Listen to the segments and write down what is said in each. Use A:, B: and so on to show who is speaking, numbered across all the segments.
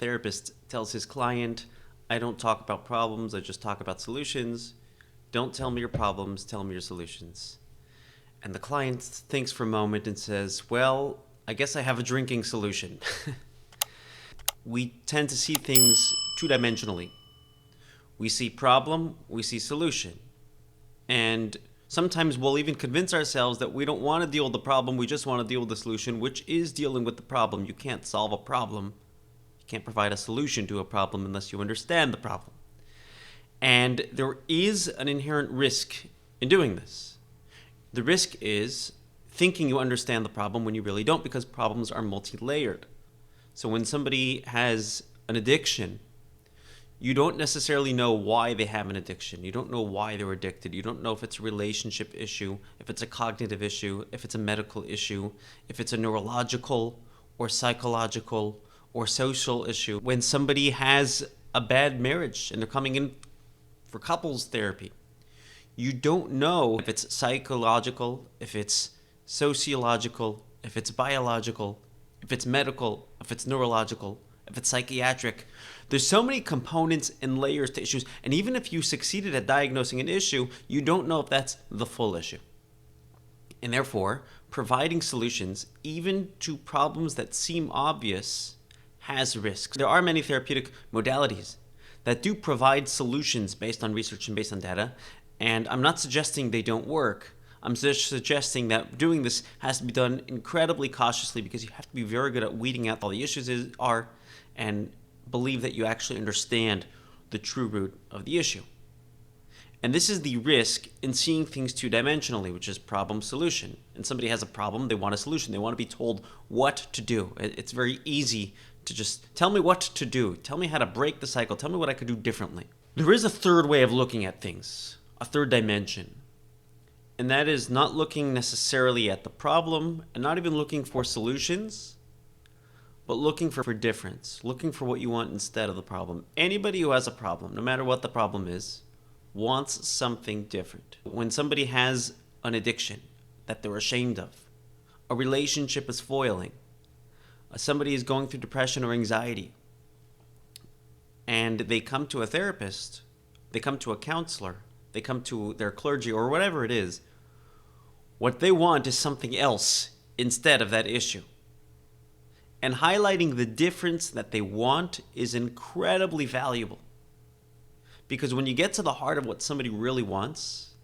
A: therapist tells his client, I don't talk about problems, I just talk about solutions. Don't tell me your problems, tell me your solutions. And the client thinks for a moment and says, well, I guess I have a drinking solution. We tend to see things two-dimensionally. We see problem, we see solution. And sometimes we'll even convince ourselves that we don't want to deal with the problem, we just want to deal with the solution, which is dealing with the problem. You can't solve a problem. You can't provide a solution to a problem unless you understand the problem. And there is an inherent risk in doing this. The risk is thinking you understand the problem when you really don't, because problems are multi-layered. So when somebody has an addiction, you don't necessarily know why they have an addiction. You don't know why they're addicted. You don't know if it's a relationship issue, if it's a cognitive issue, if it's a medical issue, if it's a neurological or psychological or social issue. When somebody has a bad marriage and they're coming in for couples therapy, you don't know if it's psychological, if it's sociological, if it's biological, if it's medical, if it's neurological, if it's psychiatric. There's so many components and layers to issues, and even if you succeeded at diagnosing an issue, you don't know if that's the full issue. And therefore, providing solutions, even to problems that seem obvious, has risks. There are many therapeutic modalities that do provide solutions based on research and based on data, and I'm not suggesting they don't work. I'm just suggesting that doing this has to be done incredibly cautiously, because you have to be very good at weeding out all the issues are and believe that you actually understand the true root of the issue. And this is the risk in seeing things two-dimensionally, which is problem-solution. And somebody has a problem, they want a solution. They want to be told what to do. It's very easy to just tell me what to do. Tell me how to break the cycle. Tell me what I could do differently. There is a third way of looking at things, a third dimension. And that is not looking necessarily at the problem and not even looking for solutions, but looking for difference, looking for what you want instead of the problem. Anybody who has a problem, no matter what the problem is, wants something different. When somebody has an addiction that they're ashamed of, a relationship is foiling, somebody is going through depression or anxiety, and they come to a therapist, they come to a counselor, they come to their clergy or whatever it is, what they want is something else instead of that issue. And highlighting the difference that they want is incredibly valuable. Because when you get to the heart of what somebody really wants,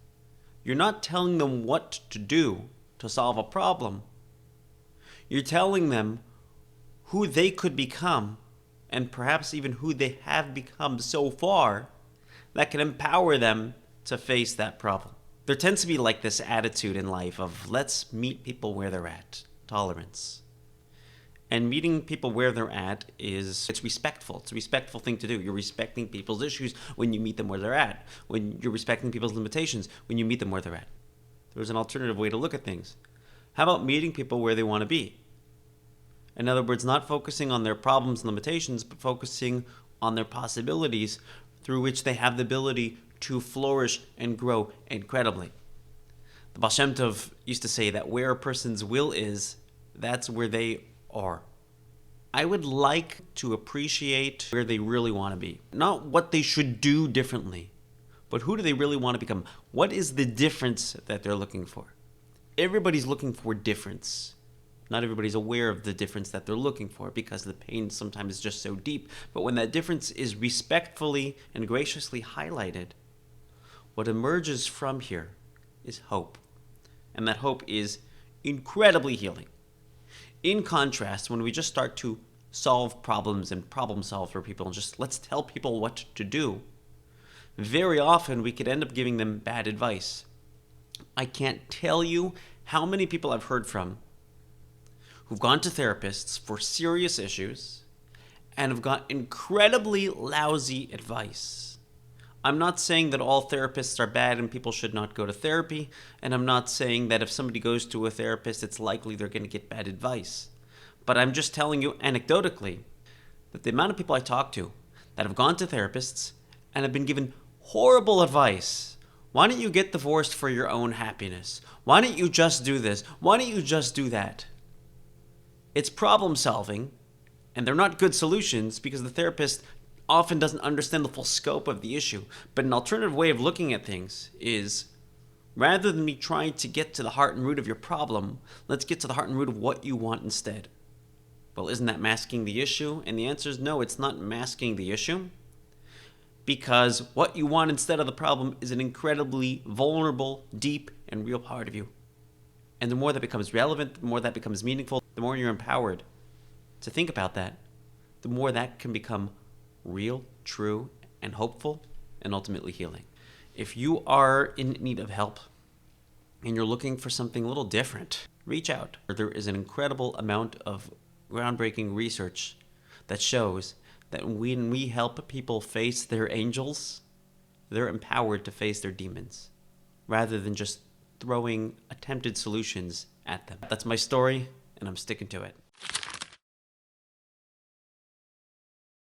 A: you're not telling them what to do to solve a problem. You're telling them who they could become, and perhaps even who they have become so far, that can empower them to face that problem. There tends to be like this attitude in life of let's meet people where they're at, tolerance. And meeting people where they're at it's respectful. It's a respectful thing to do. You're respecting people's issues when you meet them where they're at. When you're respecting people's limitations when you meet them where they're at. There's an alternative way to look at things. How about meeting people where they want to be? In other words, not focusing on their problems and limitations, but focusing on their possibilities through which they have the ability to flourish and grow incredibly. The Baal Shem Tov used to say that where a person's will is, that's where they are. I would like to appreciate where they really want to be. Not what they should do differently, but who do they really want to become? What is the difference that they're looking for? Everybody's looking for difference. Not everybody's aware of the difference that they're looking for because the pain sometimes is just so deep. But when that difference is respectfully and graciously highlighted, what emerges from here is hope. And that hope is incredibly healing. In contrast, when we just start to solve problems and problem solve for people and just let's tell people what to do, very often we could end up giving them bad advice. I can't tell you how many people I've heard from who've gone to therapists for serious issues and have got incredibly lousy advice. I'm not saying that all therapists are bad and people should not go to therapy, and I'm not saying that if somebody goes to a therapist, it's likely they're going to get bad advice. But I'm just telling you anecdotally that the amount of people I talk to that have gone to therapists and have been given horrible advice. Why don't you get divorced for your own happiness? Why don't you just do this? Why don't you just do that? It's problem solving, And they're not good solutions because the therapist often doesn't understand the full scope of the issue. But an alternative way of looking at things is, rather than me trying to get to the heart and root of your problem, let's get to the heart and root of what you want instead. Well, isn't that masking the issue? And the answer is no, it's not masking the issue. Because what you want instead of the problem is an incredibly vulnerable, deep, and real part of you. And the more that becomes relevant, the more that becomes meaningful, the more you're empowered to think about that, the more that can become real, true, and hopeful, and ultimately healing. If you are in need of help and you're looking for something a little different, reach out. There is an incredible amount of groundbreaking research that shows that when we help people face their angels, they're empowered to face their demons, rather than just throwing attempted solutions at them. That's my story, and I'm sticking to it.